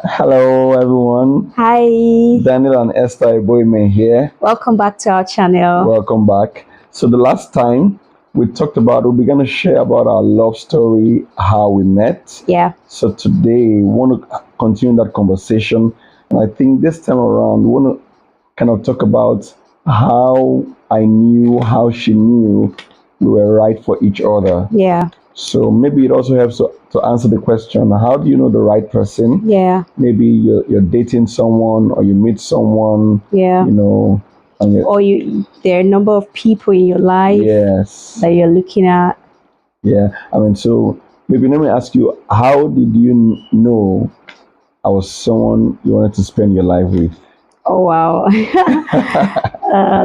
Hello, everyone. Hi, Daniel and Esther Ebhohimen here. welcome back to our channel. Welcome back. So the last time we talked about, we began to share about our love story, how we met. Yeah, So today we want to continue that conversation, and I think this time around we want to kind of talk about how I knew, how she knew we were right for each other. yeah, So maybe it also helps to answer the question, how do you know the right person? yeah, Maybe you're dating someone or you meet someone, yeah. you know, and you Or there are a number of people in your life yes, that you're looking at. yeah. I mean, so maybe let me ask you, how did you know I was someone you wanted to spend your life with? Oh wow,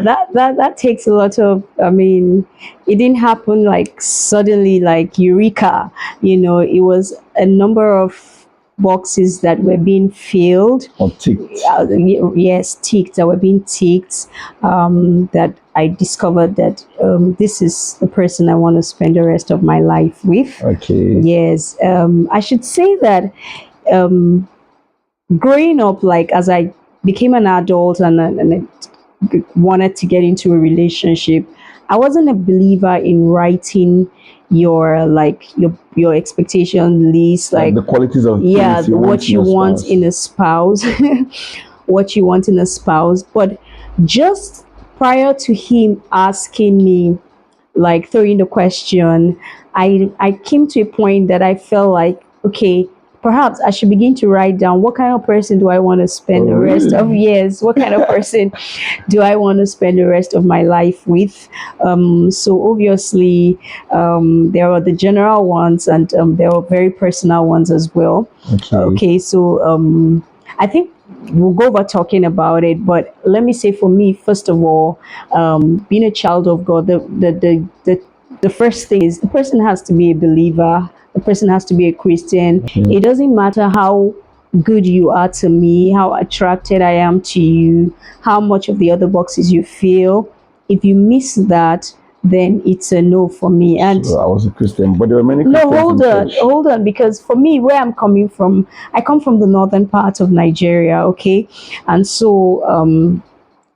that takes a lot of. I mean, it didn't happen like suddenly, like eureka. It was a number of boxes that were being filled. Or ticked? Yes, ticked that were being ticked. That I discovered that this is the person I want to spend the rest of my life with. Okay. Yes, I should say that um, growing up, like as I became an adult and I wanted to get into a relationship, I wasn't a believer in writing your expectation list, Like like the qualities of yeah, things you want what in you a want spouse. in a spouse, what you want in a spouse. But just prior to him asking me, like throwing the question, I came to a point that I felt like, okay, perhaps I should begin to write down what kind of person do I want to Oh, spend the rest of really? years, what kind of person do I want to spend the rest of my life with. So obviously, there are the general ones and there are very personal ones as well. Okay. Okay, so I think we'll go over talking about it, but let me say for me, first of all, being a child of God, the first thing is the person has to be a believer. The person has to be a Christian. Okay. It doesn't matter how good you are to me, how attracted I am to you, how much of the other boxes you feel. If you miss that, then it's a no for me. And So I was a Christian, but there were many no, Christians in church. hold on, because for me, where I'm coming from, I come from the northern part of Nigeria, okay? And so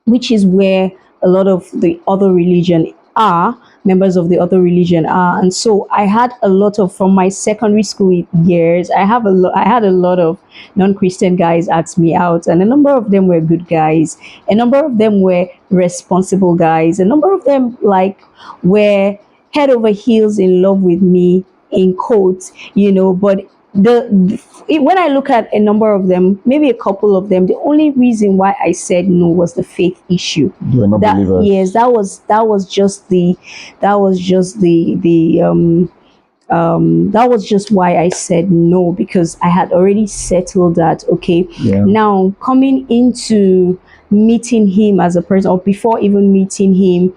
which is where a lot of the other religion are members of the other religion are. And so I had a lot of, from my secondary school years, I had a lot of non-Christian guys ask me out, and a number of them were good guys, a number of them were responsible guys, a number of them like were head over heels in love with me, in quotes, but when I look at a number of them, maybe a couple of them, the only reason why I said no was the faith issue. You were not That yes, believers. that was just that was just why I said no, because I had already settled that. Okay, Yeah. now coming into meeting him as a person, or before even meeting him,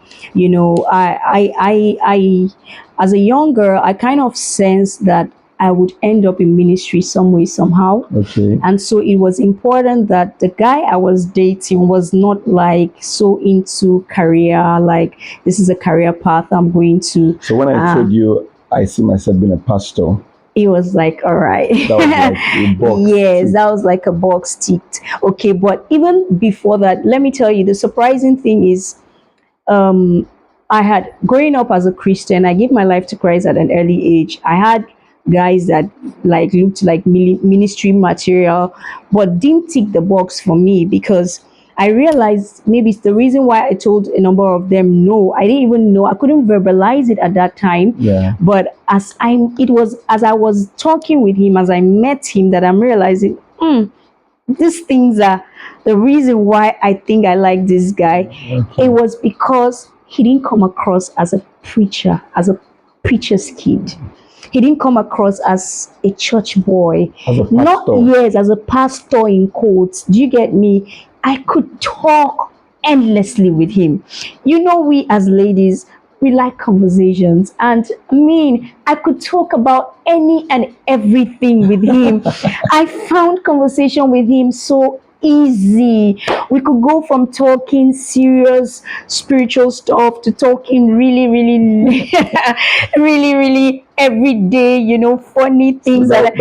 as a young girl, I kind of sensed that I would end up in ministry some way, somehow. Okay. And so it was important that the guy I was dating was not like so into career, like this is a career path I'm going to. So when I told you I see myself being a pastor, It was like, all right. that was like a box Yes, tick. that was like a box ticked. Okay, but even before that, let me tell you, the surprising thing is, I had growing up as a Christian, I gave my life to Christ at an early age. I had guys that like looked like ministry material, but didn't tick the box for me because I realized maybe it's the reason why I told a number of them no. I didn't even know. I couldn't verbalize it at that time. Yeah. But it was as I was talking with him, as I met him, that I'm realizing, these things are the reason why I think I like this guy. Okay. It was because he didn't come across as a preacher, as a preacher's kid. He didn't come across as a church boy. As a Not pastor. yes, as a pastor in quotes. Do you get me? I could talk endlessly with him. We as ladies, we like conversations. And I mean, I could talk about any and everything with him. I found conversation with him so easy. We could go from talking serious spiritual stuff to talking really, really, really, really every day, funny So things. And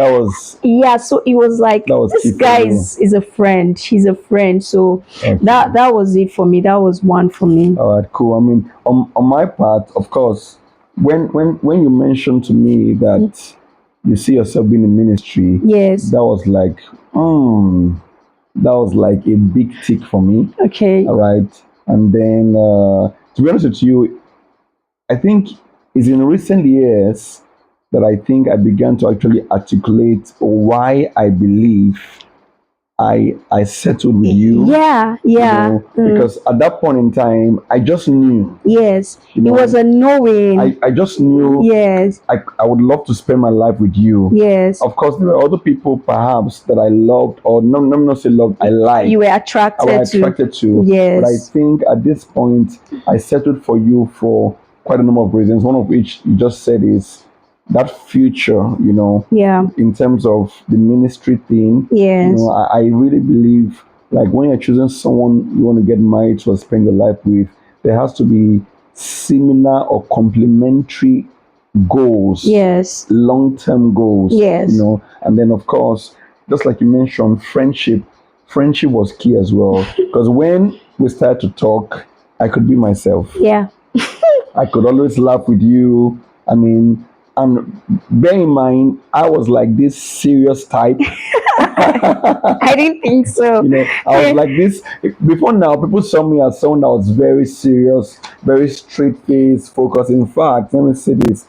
yeah, so it was like that was this key for guy you. is a friend. He's a friend. So Okay. that was it for me. That was one for me. All right, cool. I mean, on my part, of course, when you mentioned to me that you see yourself being in ministry, Yes. that was like, that was like a big tick for me. Okay. All right, and then to be honest with you, I think it's in recent years that I think I began to actually articulate why I believe I settled with you, Yeah, yeah. because at that point in time, I just knew, Yes. you It was know, a knowing. I just knew Yes. I would love to spend my life with you. Yes. Of course, there were other people perhaps that I loved, or no, no, not say loved, I You liked, were I was attracted to. attracted to. But I Yes. think at this point, I settled for you for quite a number of reasons. One of which you just said is that future, Yeah. in terms of the ministry thing. Yes. I really believe like when you're choosing someone you want to get married to or spend your life with, there has to be similar or complementary goals, Yes. long-term goals, Yes. and then of course, just like you mentioned, friendship was key as well, because when we started to talk, I could be myself. Yeah. I could always laugh with you. I mean, and bear in mind, I was like this serious type. I didn't think so. I was like this before. Now people saw me as someone that was very serious, very straight face, focused. In fact, let me say this: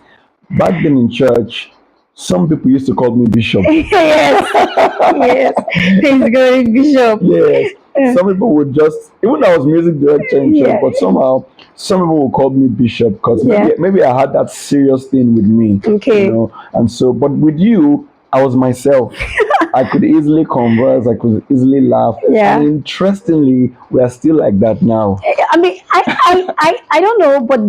back then in church, some people used to call me bishop. Yes. Yes. He's going bishop. Yes, some people would just, even though I was music director in church, Yeah. but somehow some people would call me bishop because Yeah. maybe I had that serious thing with me, Okay. and so, but with you, I was myself. I could easily converse, I could easily laugh, Yeah. and interestingly, we are still like that now. I mean, I don't know, but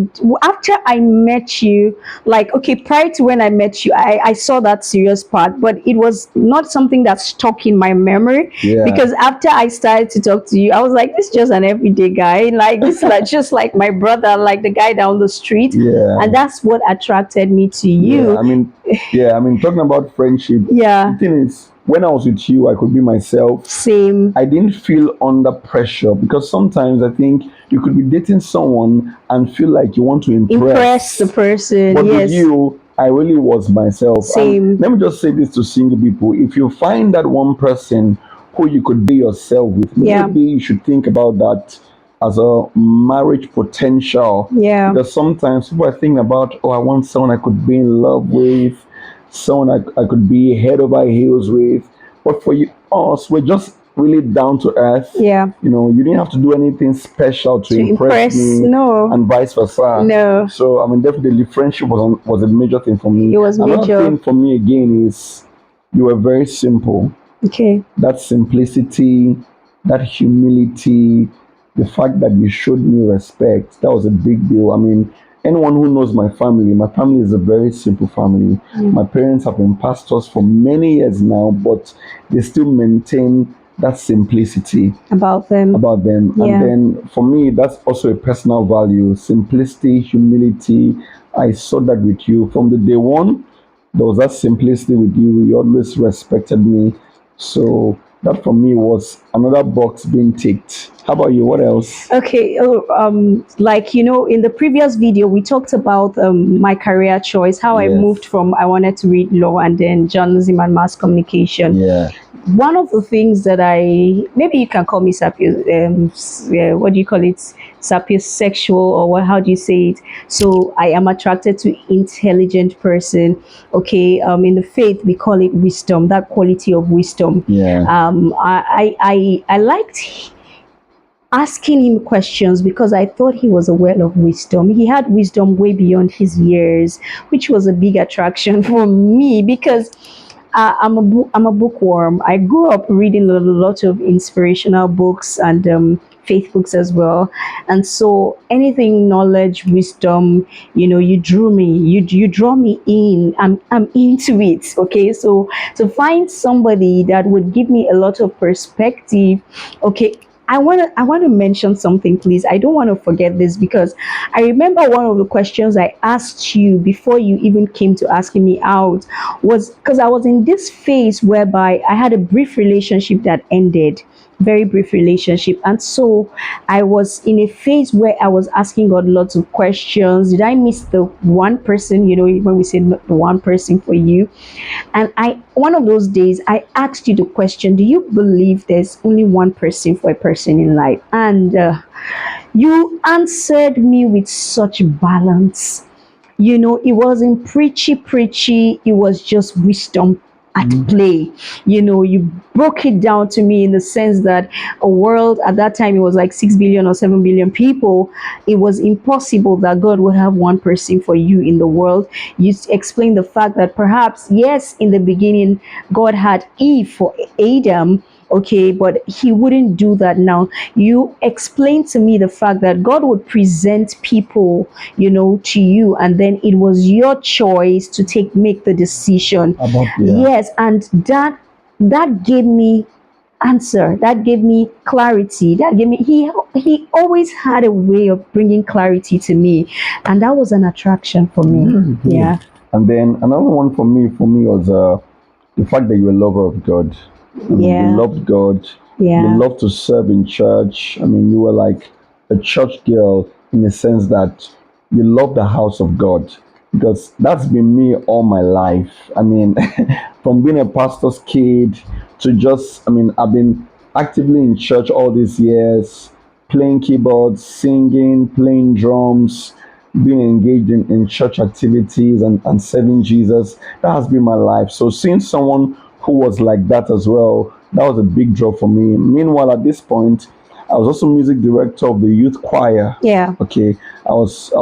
after I met you, like, okay, prior to when I met you, I saw that serious part, but it was not something that stuck in my memory. Yeah. Because after I started to talk to you, I was like, this is just an everyday guy. Like, this is like, just like my brother, like the guy down the street. Yeah. And that's what attracted me to Yeah, you. I mean, talking about friendship, Yeah. the thing is, when I was with you, I could be myself. Same. I didn't feel under pressure because sometimes I think you could be dating someone and feel like you want to Impress the person. But with Yes. you, I really was myself. Same. And let me just say this to single people: if you find that one person who you could be yourself with, Yeah. maybe you should think about that as a marriage potential. Yeah. Because sometimes people are thinking about, oh, I want someone I could be in love with, someone I could be head over heels with. But for you, us, we're just really down to earth. Yeah. You didn't have to do anything special to impress me, No. and vice versa. No. So I mean, definitely friendship was a major thing for me. It was Another major. thing for me again is you were very simple. Okay. That simplicity, that humility, the fact that you showed me respect, that was a big deal. I mean, anyone who knows my family is a very simple family. My parents have been pastors for many years now, but they still maintain that simplicity About them. And then for me, that's also a personal value: simplicity, humility. I saw that with you from the day one. There was that simplicity with you. You always respected me. So that for me was another box being ticked. How about you? What else? Okay, like in the previous video, we talked about my career choice, how I Yes. moved from I wanted to read law and then journalism and mass communication. Yeah. One of the things that maybe you can call me what do you call it? Sapiosexual, or what? How do you say it? So I am attracted to intelligent person. Okay, in the faith we call it wisdom. That quality of wisdom. Yeah. I liked asking him questions because I thought he was a well of wisdom. He had wisdom way beyond his years, which was a big attraction for me because I'm a bookworm. I grew up reading a lot of inspirational books and faith books as well. And so anything knowledge, wisdom, you drew me. You draw me in. I'm into it. Okay, so to find somebody that would give me a lot of perspective. Okay, I want to mention something, please. I don't want to forget this because I remember one of the questions I asked you before you even came to asking me out was because I was in this phase whereby I had a brief relationship that ended, very brief relationship, and so I was in a phase where I was asking God lots of questions. Did I miss the one person? When we say the one person for you, and I one of those days I asked you the question, do you believe there's only one person for a person in life? And you answered me with such balance. It wasn't preachy, it was just wisdom at play. You broke it down to me in the sense that a world at that time, it was like 6 billion or 7 billion people. It was impossible that God would have one person for you in the world. You explained the fact that perhaps, yes, in the beginning, God had Eve for Adam. Okay, but he wouldn't do that now. You explained to me the fact that God would present people, to you, and then it was your choice to make the decision. About, yeah. Yes, and that gave me answer, that gave me clarity, that gave me he always had a way of bringing clarity to me, and that was an attraction for me. Very Yeah. good. And then another one for me was the fact that you're a lover of God. I mean, you Yeah. loved God. You Yeah. love to serve in church. I mean, you were like a church girl in the sense that you love the house of God, because that's been me all my life. I mean, from being a pastor's kid to just, I mean, I've been actively in church all these years, playing keyboards, singing, playing drums, being engaged in church activities and serving Jesus. That has been my life. So seeing someone who was like that as well, that was a big draw for me. Meanwhile, at this point, I was also music director of the youth choir. Yeah. Okay, I was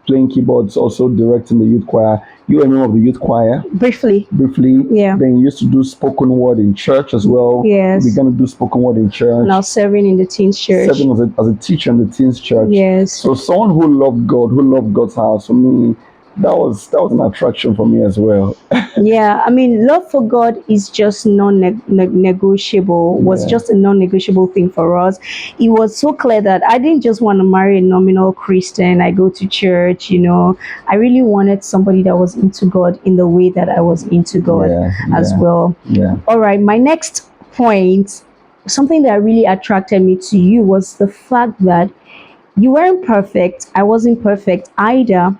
playing keyboards, also directing the youth choir. You were a member of the youth choir Briefly. briefly. Yeah. Then you used to do spoken word in church as well. You Yes. began to do spoken word in church, Now serving in the teens church. serving as a teacher in the teens church. Yes. So someone who loved God, who loved God's house, for me, that was an attraction for me as well. Yeah, I mean, love for God is just non-negotiable. Was Yeah, just a non-negotiable thing for us. It was so clear that I didn't just want to marry a nominal Christian. I go to church. I really wanted somebody that was into God in the way that I was into God yeah, as yeah, well. yeah. All right, my next point, something that really attracted me to you was the fact that you weren't perfect. I wasn't perfect either,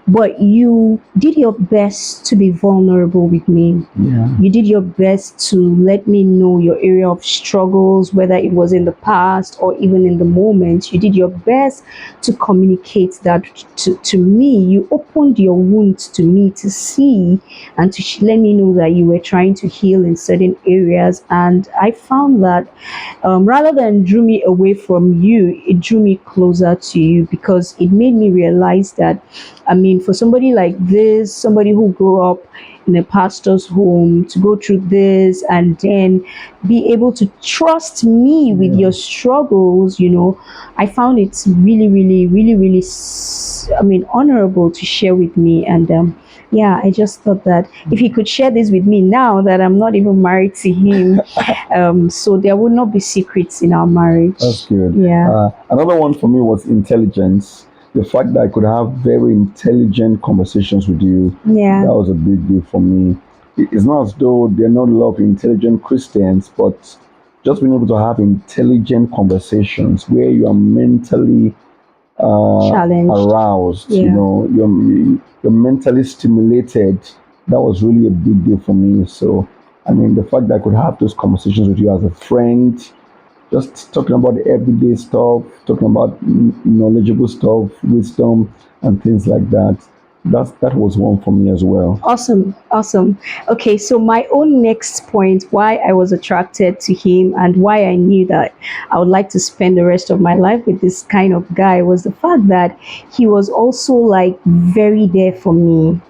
but you did your best to be vulnerable with me. Yeah. You did your best to let me know your area of struggles, whether it was in the past or even in the moment. You did your best to communicate that to me. You opened your wounds to me to see and to let me know that you were trying to heal in certain areas. And I found that rather than drew me away from you, it drew me closer to you because it made me realize that, I mean, for somebody like this, somebody who grew up in a pastor's home, to go through this and then be able to trust me with Yeah. your struggles, I found it really, really, really, really, I mean, honorable to share with me. And yeah, I just thought that if he could share this with me now that I'm not even married to him, so there would not be secrets in our That's marriage. good. Yeah. Another one for me was intelligence. The fact that I could have very intelligent conversations with you, Yeah. that was a big deal for me. It's not as though there are not a lot of intelligent Christians, but just being able to have intelligent conversations where you are mentally Challenged. aroused, Yeah. you're mentally stimulated. That was really a big deal for me. So, I mean, the fact that I could have those conversations with you as a friend, just talking about the everyday stuff, talking about knowledgeable stuff, wisdom, and things like that. That was one for me as well. Awesome, awesome. Okay, so my own next point, why I was attracted to him and why I knew that I would like to spend the rest of my life with this kind of guy was the fact that he was also like very there for me.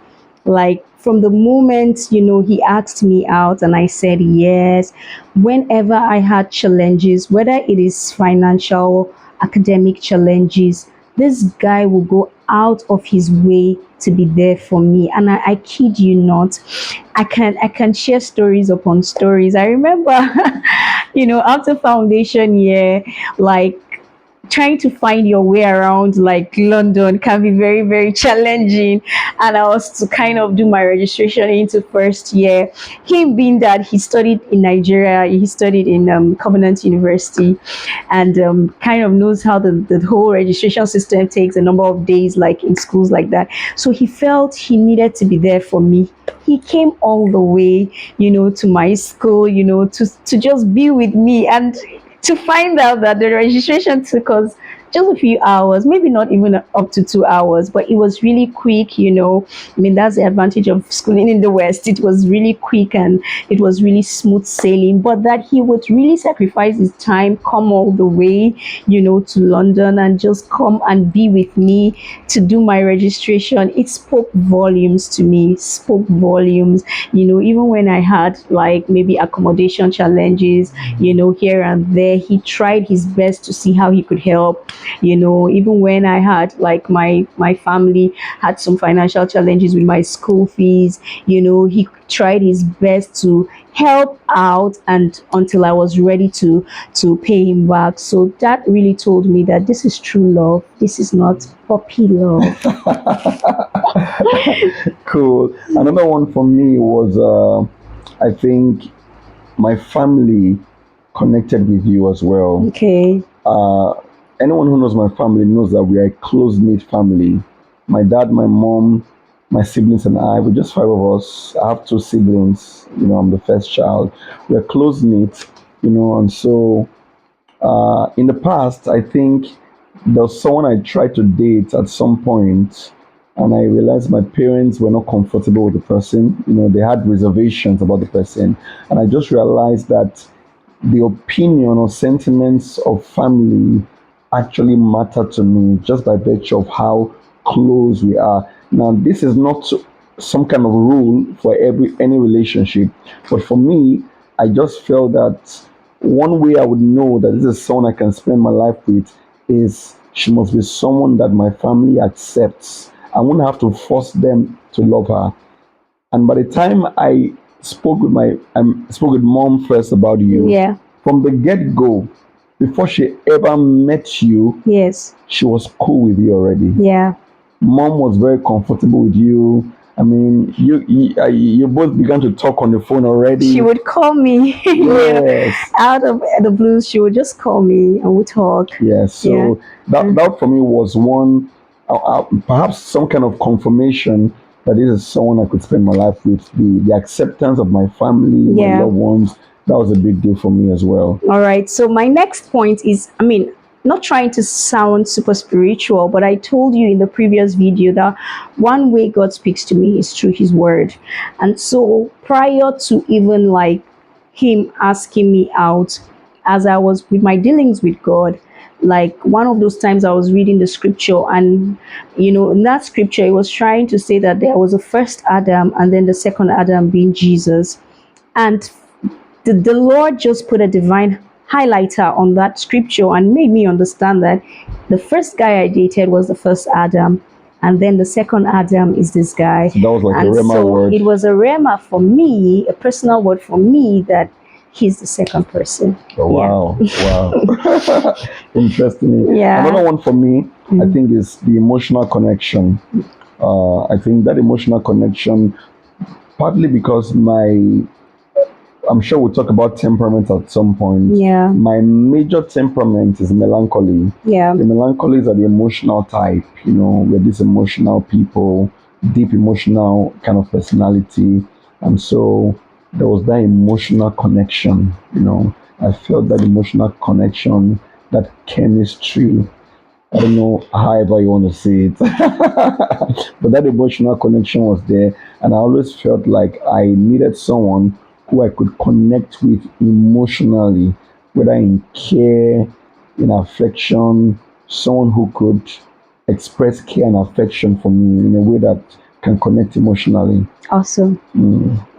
Like from the moment, he asked me out and I said yes. Whenever I had challenges, whether it is financial, academic challenges, this guy will go out of his way to be there for me. And I kid you not, I can share stories upon stories. I remember after foundation year, like trying to find your way around like London can be very, very challenging. And I was to kind of do my registration into first year. Him being that he studied in Nigeria, he studied in Covenant University, and kind of knows how the whole registration system takes a number of days, like in schools like that. So he felt he needed to be there for me. He came all the way, to my school, to just be with me, and to find out that the registration took us just a few hours, maybe not even up to 2 hours, but it was really quick. I mean, that's the advantage of schooling in the West. It was really quick and it was really smooth sailing, but that he would really sacrifice his time, come all the way, to London and just come and be with me to do my registration. It spoke volumes to me, spoke volumes, even when I had like maybe accommodation challenges, here and there. He tried his best to see how he could help. Even when I had like my family had some financial challenges with my school fees, he tried his best to help out, and until I was ready to pay him back. So that really told me that this is true love. This is not puppy love. Cool. Another one for me was, I think, my family connected with you as well. Okay. Uh, Anyone who knows my family knows that we are a close knit family. My dad, my mom, my siblings, and I, we're just five of us. I have two siblings. I'm the first child. We're close knit, and so in the past, I think there was someone I tried to date at some point, and I realized my parents were not comfortable with the person. They had reservations about the person, and I just realized that the opinion or sentiments of family actually matter to me just by virtue of how close we are. Now, this is not some kind of rule for any relationship, but for me, I just felt that one way I would know that this is someone I can spend my life with is she must be someone that my family accepts. I won't have to force them to love her. And by the time I spoke with mom first about you, Yeah. from the get go, before she ever met you, Yes. she was cool with you already. Yeah. Mom was very comfortable with you. I mean, you both began to talk on the phone She already. would call me, Yes, out of the blues. She would just call me and we talk. yes. Yeah. So that for me was one, perhaps some kind of confirmation that this is someone I could spend my life with. The acceptance of my family, my Yeah. loved ones, that was a big deal for me as well. All right. So my next point is, I mean, not trying to sound super spiritual, but I told you in the previous video that one way God speaks to me is through His Word. And so prior to even like Him asking me out, as I was with my dealings with God, like one of those times I was reading the scripture, and in that scripture, it was trying to say that there was a first Adam and then the second Adam being Jesus. And the Lord just put a divine highlighter on that scripture and made me understand that the first guy I dated was the first Adam, and then the second Adam is this guy. So that was like a And Rema so word. it was a rema for me, a personal word for me, that he's the second person. Oh, Yeah. wow, wow. Interesting. Yeah. Another one for me, I think, is the emotional connection. I think that emotional connection, partly because I'm sure we'll talk about temperament at some point. Yeah. My major temperament is melancholy. Yeah. The melancholies are the emotional type, we're these emotional people, deep emotional kind of personality. And so there was that emotional connection. I felt that emotional connection, that chemistry. I don't know however you want to say it, but that emotional connection was there, and I always felt like I needed someone who I could connect with emotionally, whether in care, in affection, someone who could express care and affection for me in a way that can connect emotionally. Awesome.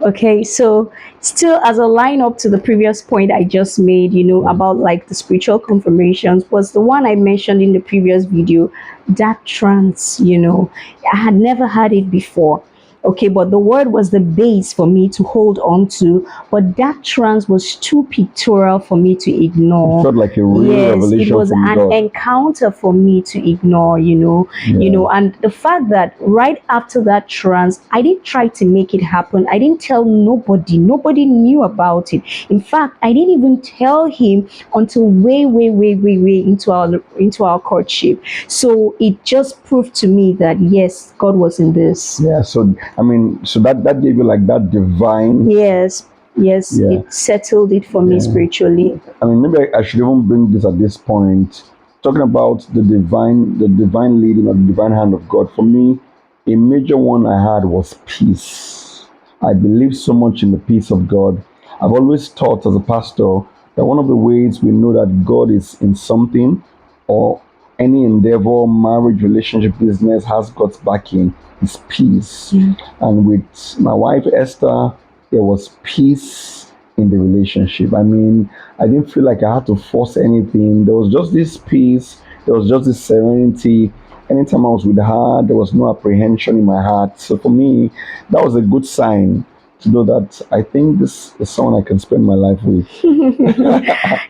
Okay, so still as a line up to the previous point I just made, about like the spiritual confirmations, was the one I mentioned in the previous video, that trance, I had never had it before. Okay, but the word was the base for me to hold on to. But that trance was too pictorial for me to It ignore. felt like a real Yes, it revelation was from an God. encounter for me to ignore, Yeah. and the fact that right after that trance, I didn't try to make it happen. I didn't tell nobody. Nobody knew about it. In fact, I didn't even tell him until way, way, way, way, way into our courtship. So it just proved to me that yes, God was in this. Yeah. So I mean, so that gave you like that divine. Yes, yes, Yeah. it settled it for me Yeah. spiritually. I mean, maybe I should even bring this at this point, talking about the divine leading or the divine hand of God. For me, a major one I had was peace. I believe so much in the peace of God. I've always taught as a pastor that one of the ways we know that God is in something or any endeavor, marriage, relationship, business has God's backing is peace. And with my wife Esther, there was peace in the relationship. I mean, I didn't feel like I had to force anything. There was just this peace, there was just this serenity. Anytime I was with her, there was no apprehension in my heart. So for me, that was a good sign to know that I think this is someone I can spend my life with.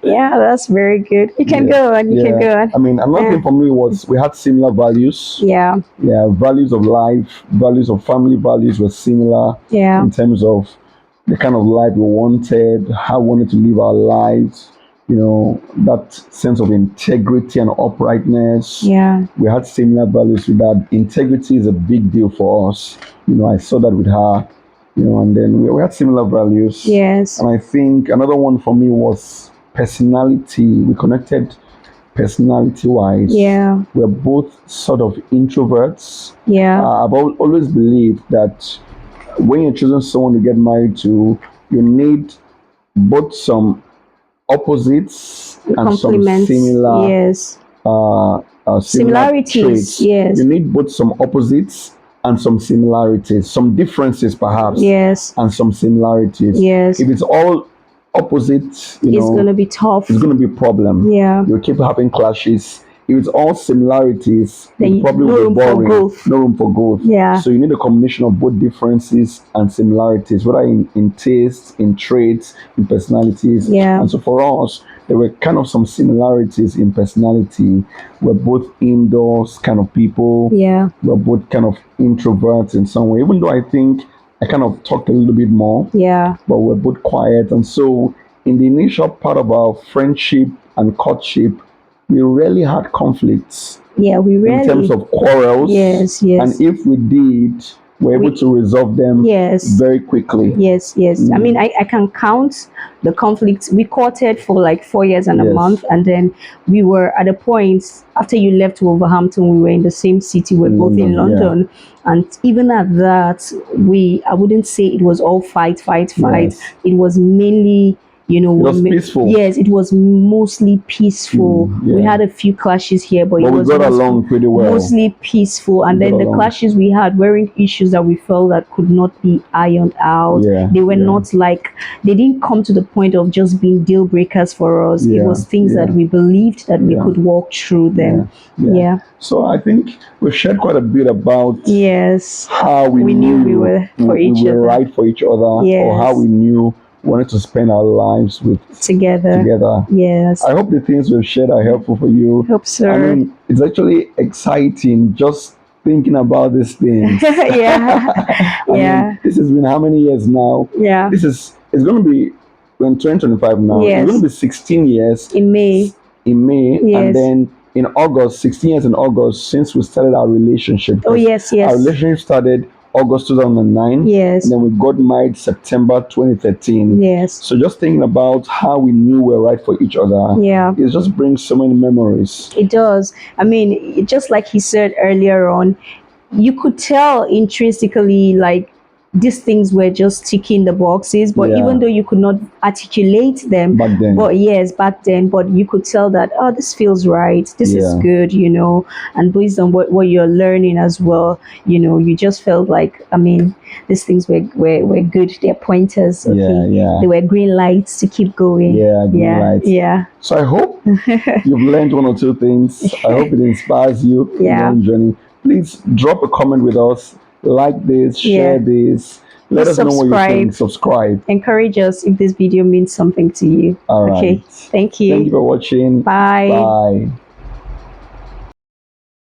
Yeah, that's very good. You can Yeah, go on. You can yeah. go on. I mean, another Yeah. thing for me was we had similar values. Yeah. Yeah, values of life, values of family values were similar Yeah. in terms of the kind of life we wanted, how we wanted to live our lives, that sense of integrity and uprightness. Yeah. We had similar values with that. Integrity is a big deal for us. I saw that with her, and then we had similar values. Yes. And I think another one for me was personality. We connected personality wise. Yeah. We're both sort of introverts. Yeah. I've always believed that when you're choosing someone to get married to, you need both some opposites and some Compliments. similar Yes. similar Similarities. traits. You Yes. need both some opposites and some similarities, some differences perhaps, Yes. and some similarities. Yes. If it's all opposite, It's gonna be it's tough. going to be a problem. Yeah. You'll keep having clashes. If it's all similarities, Then it probably no will be room for boring. growth. No room for growth. Yeah. So you need a combination of both differences and similarities, whether in tastes, in traits, in personalities. Yeah. And so for us, there were kind of some similarities in personality. We're both indoors kind of people. Yeah. We're both kind of introverts in some way, even though I think I kind of talked a little bit more, Yeah. but we're both quiet. And so, in the initial part of our friendship and courtship, we rarely had conflicts Yeah. We in terms really. of quarrels. Yes. And Yes. if we did, we're able We. to resolve them Yes. very quickly. Yes, yes. I mean, I can count the conflicts. We courted for like 4 years and a Yes. month, and then we were at a point after you left Wolverhampton, we were in the same city. We're In both in London, yeah. London, and even at that, I wouldn't say it was all fight, fight, fight. Yes. It was mainly. It was peaceful. Yes, it was mostly peaceful. We Yeah. had a few clashes here, but But it we was got along pretty well. mostly peaceful. And We got then the along. clashes we had weren't issues that we felt that could not be ironed out. Yeah, They were yeah. not like, they didn't come to the point of just being deal breakers for us. It Yeah, was things yeah. that we believed that we Yeah. could walk through them. Yeah. Yeah. So I think we've shared quite a bit about Yes. how we knew knew we were for we each were other right for each other, or how Yes. we knew we wanted to spend our lives together. together. Yes. I hope the things we've shared are helpful for you. Hope so. I mean, it's actually exciting just thinking about these things. Yeah. I Yeah. mean, this has been how many years now? Yeah. It's going to be, we're in 2025 now. It's Yes. going to be 16 years In May. in May, and Yes. then in August, 16 years in August since we started our relationship. Oh, yes, yes. Our relationship started August 2009. Yes. And then we got married September 2013. Yes. So just thinking about how we knew we were right for each other, Yeah. it just brings so many memories. It does. I mean, just like he said earlier on, you could tell intrinsically, like, these things were just ticking the boxes, but Yeah. even though you could not articulate them Back then. but yes, back then, but you could tell that, oh, this feels right, this is Yeah. good, and based on what you're learning as well, you just felt like, I mean, these things were good. They're pointers. Okay, Yeah, yeah. they were green lights to keep going. Yeah, green lights. Yeah. So I hope you've learned one or two things. I hope it inspires you in Yeah. your own journey. Please drop a comment with us. like this, share Yeah. this. Let Please us know what you subscribe. think. Subscribe. Encourage us if this video means something to you. All Okay. right. Thank Thank you you. for watching. Bye. Bye.